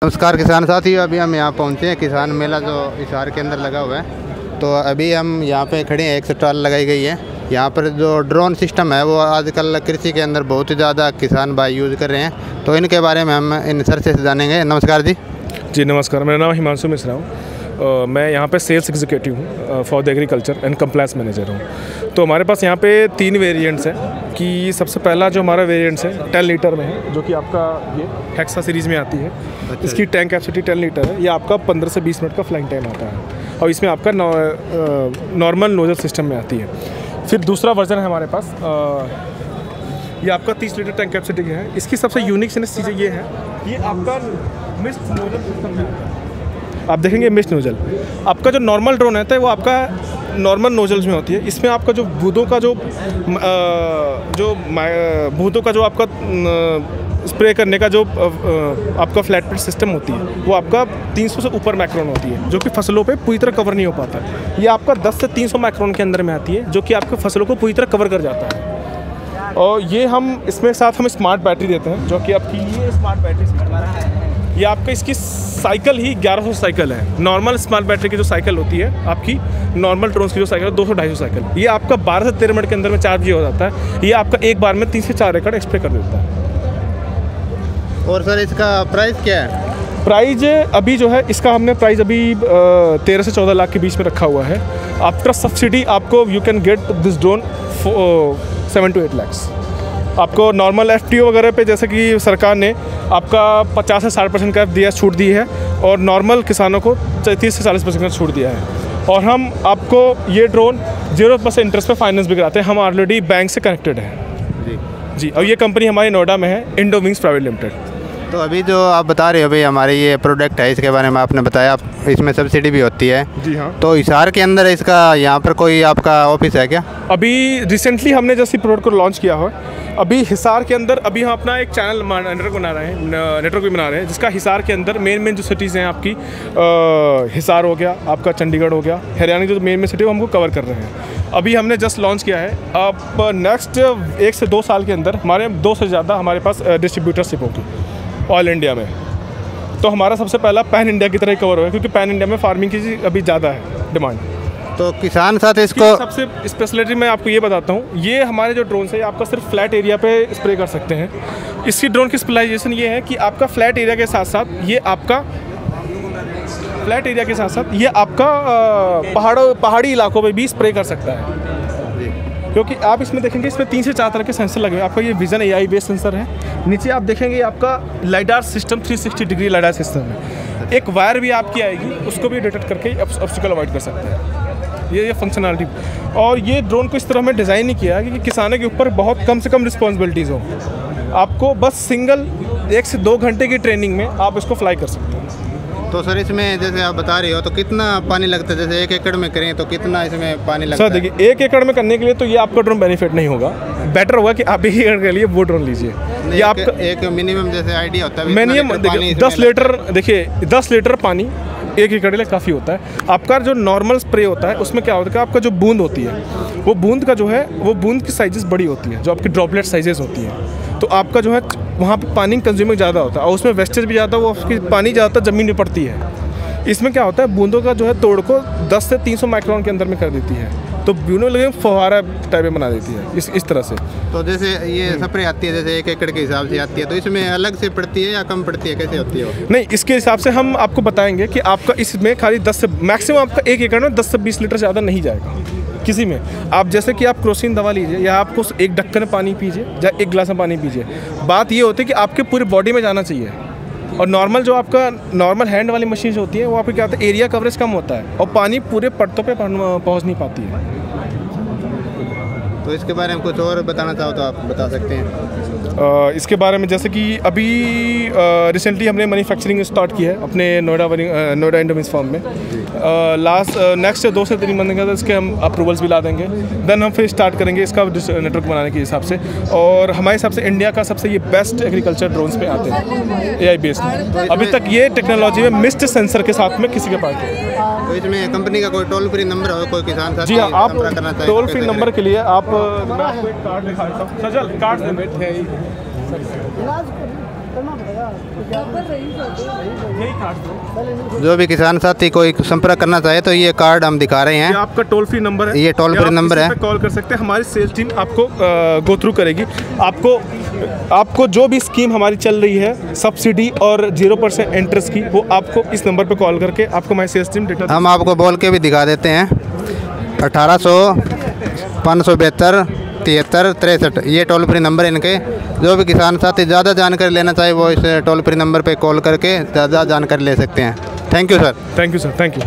नमस्कार किसान साथियों, अभी हम यहाँ पहुँचे हैं किसान मेला जो हिसार के अंदर लगा हुआ है। तो अभी हम यहाँ पे खड़े हैं, एक स्टॉल लगाई गई है। यहाँ पर जो ड्रोन सिस्टम है वो आजकल कृषि के अंदर बहुत ही ज़्यादा किसान भाई यूज़ कर रहे हैं, तो इनके बारे में हम इन सर से जानेंगे। नमस्कार जी। जी नमस्कार, मेरा नाम हिमांशु मिश्रा हूँ। मैं यहाँ पे सेल्स एग्जीक्यूटिव हूँ for the agriculture and compliance manager हूँ। तो हमारे पास यहाँ पे 3 वेरिएंट्स हैं कि सबसे पहला जो हमारा वेरिएंट्स है 10 लीटर में है, जो कि आपका ये हेक्सा सीरीज़ में आती है। इसकी टैंक कैपेसिटी 10 लीटर है। ये आपका 15 से 20 मिनट का फ्लाइंग टाइम आता है और इसमें आपका नॉर्मल नोजल सिस्टम में आती है। फिर दूसरा वर्जन है हमारे पास, ये आपका 30 लीटर टैंक कैपेसिटी है। इसकी सबसे यूनिक चीज़ ये है, ये आपका मिस्ट नोजल सिस्टम में आता है। आप देखेंगे मिस्ट नोजल, आपका जो नॉर्मल ड्रोन है वो आपका नॉर्मल नोजल्स में होती है। इसमें आपका जो बूंदों का बूंदों का जो आपका स्प्रे करने का जो आपका फ्लैट प्लेट सिस्टम होती है वो आपका 300 से ऊपर माइक्रोन होती है, जो कि फसलों पे पूरी तरह कवर नहीं हो पाता। ये आपका 10 से 300 माइक्रोन के अंदर में आती है, जो कि आपके फसलों को पूरी तरह कवर कर जाता है। और ये हम इसमें साथ हम स्मार्ट बैटरी देते हैं, जो कि आपकी ये स्मार्ट बैटरी ये आपका इसकी साइकिल ही 1100 साइकिल है। नॉर्मल स्मार्ट बैटरी की जो साइकिल होती है आपकी, नॉर्मल ड्रोन्स की जो साइकिल है 200-250 साइकिल, ये आपका 12 से 13 मिनट के अंदर में चार्ज हो जाता है। ये आपका एक बार में 3 से 4 एकड़ स्प्रे कर देता है। और सर इसका प्राइस क्या है? प्राइस अभी जो है इसका हमने प्राइस अभी 13 से 14 लाख के बीच में रखा हुआ है। आफ्टर सब्सिडी आपको you can get this drone 7 to 8 lakhs। आपको नॉर्मल FTO वगैरह पे जैसे कि सरकार ने आपका 50 से 60% का दिया छूट दी है, और नॉर्मल किसानों को 30 से 40% का छूट दिया है। और हम आपको ये ड्रोन 0% इंटरेस्ट पे फाइनेंस भी कराते हैं। हम ऑलरेडी बैंक से कनेक्टेड हैं जी। और ये कंपनी हमारी नोएडा में है, इंडो विंग्स प्राइवेट लिमिटेड। तो अभी जो आप बता रहे हो भाई हमारे ये प्रोडक्ट है, इसके बारे में आपने बताया इसमें सब्सिडी भी होती है। जी हाँ। तो हिसार के अंदर इसका यहाँ पर कोई आपका ऑफिस है क्या? अभी रिसेंटली हमने जैसे प्रोडक्ट को लॉन्च किया है, अभी हिसार के अंदर अभी हम अपना एक चैनल नेटवर्क बना रहे हैं, जिसका हिसार के अंदर मेन जो सिटीज़ हैं आपकी, हिसार हो गया, आपका चंडीगढ़ हो गया, हरियाणा की जो मेन सिटी है वो हमको कवर कर रहे हैं। अभी हमने जस्ट लॉन्च किया है। अब नेक्स्ट 1 से 2 साल के अंदर हमारे 2 से ज़्यादा हमारे पास डिस्ट्रीब्यूटरशिप होगी ऑल इंडिया में। तो हमारा सबसे पहला पैन इंडिया की तरह कवर होगा, क्योंकि पैन इंडिया में फार्मिंग की अभी ज़्यादा है डिमांड। तो किसान साथ इसको सबसे स्पेशलिटी मैं आपको ये बताता हूँ, ये हमारे जो ड्रोन है आपका सिर्फ फ्लैट एरिया पे स्प्रे कर सकते हैं। इसकी ड्रोन की स्पेशलाइजेशन ये है कि आपका फ्लैट एरिया के साथ साथ ये आपका पहाड़ी इलाकों में भी स्प्रे कर सकता है। क्योंकि आप इसमें देखेंगे इसमें 3 से 4 तरह के सेंसर लगे हुए हैं। आपका ये विजन AI बेस्ड सेंसर है। नीचे आप देखेंगे आपका lidar system 360 degree lidar system है। एक वायर भी आपकी आएगी, उसको भी डिटेक्ट करके ऑब्स्टिकल अवॉइड कर सकते हैं। ये फंक्शनलिटी। और ये ड्रोन को इस तरह में डिज़ाइन नहीं किया है कि किसानों के ऊपर बहुत कम से कम रिस्पॉन्सिबिलिटीज़ हो। आपको बस सिंगल 1 से 2 घंटे की ट्रेनिंग में आप इसको फ्लाई कर सकते हैं। तो सर इसमें जैसे आप बता रहे हो तो कितना पानी लगता है? जैसे 1 एकड़ में करें तो कितना इसमें पानी लगता है? सर देखिए, 1 एकड़ में करने के लिए तो ये आपका ड्रोन बेनिफिट नहीं होगा। बेटर होगा कि आप 1 एकड़ के लिए वो ड्रोन लीजिए। ये आपका एक मिनिमम जैसे आइडिया होता है, मिनिमम देखिए 10 लीटर, देखिए 10 लीटर पानी 1 एकड़ के लिए काफ़ी होता है। आपका जो नॉर्मल स्प्रे होता है उसमें क्या होता है कि आपका जो बूंद होती है वो बूंद का जो है वो बूंद की साइजेस बड़ी होती है, जो आपकी ड्रॉपलेट साइजेस होती हैं। तो आपका जो है वहाँ पे पानी कंज्यूमिंग ज़्यादा होता है और उसमें वेस्टेज भी ज़्यादा, वो उसकी पानी ज़्यादातर ज़मीन में पड़ती है। इसमें क्या होता है, बूंदों का जो है तोड़ को 10 से 300 माइक्रोन के अंदर में कर देती है, तो बूंदों लगे फव्वारा टाइप में बना देती है इस तरह से। तो जैसे ये स्प्रे आती है जैसे 1 एकड़ के हिसाब से आती है, तो इसमें अलग से पड़ती है या कम पड़ती है, कैसे होती है? नहीं, इसके हिसाब से हम आपको बताएंगे कि आपका इसमें खाली 10 से मैक्सिमम आपका 1 एकड़ में 10 से 20 लीटर ज़्यादा नहीं जाएगा किसी में। आप जैसे कि आप क्रोसिन दवा लीजिए या आपको 1 ढक्कन में पानी पीजिए या 1 गिलास में पानी पीजिए। बात ये होती है कि आपके पूरी बॉडी में जाना चाहिए। और नॉर्मल जो आपका नॉर्मल हैंड वाली मशीन होती है वो आपको क्या होता है, एरिया कवरेज कम होता है और पानी पूरे परतों पे पहुंच नहीं पाती है। तो इसके बारे में कुछ और बताना चाहो तो आप बता सकते हैं। इसके बारे में जैसे कि अभी रिसेंटली हमने मैन्युफैक्चरिंग स्टार्ट की है अपने नोएडा इंडो विंग्स फार्म में। नेक्स्ट 2 से 3 महीने के अंदर इसके हम अप्रूवल्स भी ला देंगे। देन हम फिर स्टार्ट करेंगे इसका नेटवर्क बनाने के हिसाब से। और हमारे हिसाब से इंडिया का सबसे ये बेस्ट एग्रीकल्चर ड्रोन्स पे आते हैं AI बेस्ड। अभी तक ये टेक्नोलॉजी में मिस्ट सेंसर के साथ में किसी के पास है। तो इसमें कंपनी का कोई टोल फ्री नंबर हो, कोई किसान साथी? जी हाँ, आप टोल फ्री नंबर के लिए आप मैं आपको एक कार्ड दिखा देता हूँ। सजल कार्ड से बैठे हैं। जो भी किसान साथी कोई संपर्क करना चाहे तो ये कार्ड हम दिखा रहे ये हैं। आपका टोल फ्री नंबर है, ये टोल फ्री नंबर है, कॉल कर सकते हैं। हमारी सेल्स टीम आपको गो थ्रू करेगी। आपको जो भी स्कीम हमारी चल रही है सब्सिडी और 0% इंटरेस्ट की, वो आपको इस नंबर पे कॉल करके आपको हमारी सेल्स टीम डेटा हम आपको बोल के भी दिखा देते हैं। 1800 572 73 63 ये टोल फ्री नंबर है इनके। जो भी किसान साथी ज़्यादा जानकारी लेना चाहे वो इस टोल फ्री नंबर पे कॉल करके ज़्यादा जानकारी ले सकते हैं। Thank you sir. Thank you sir, thank you.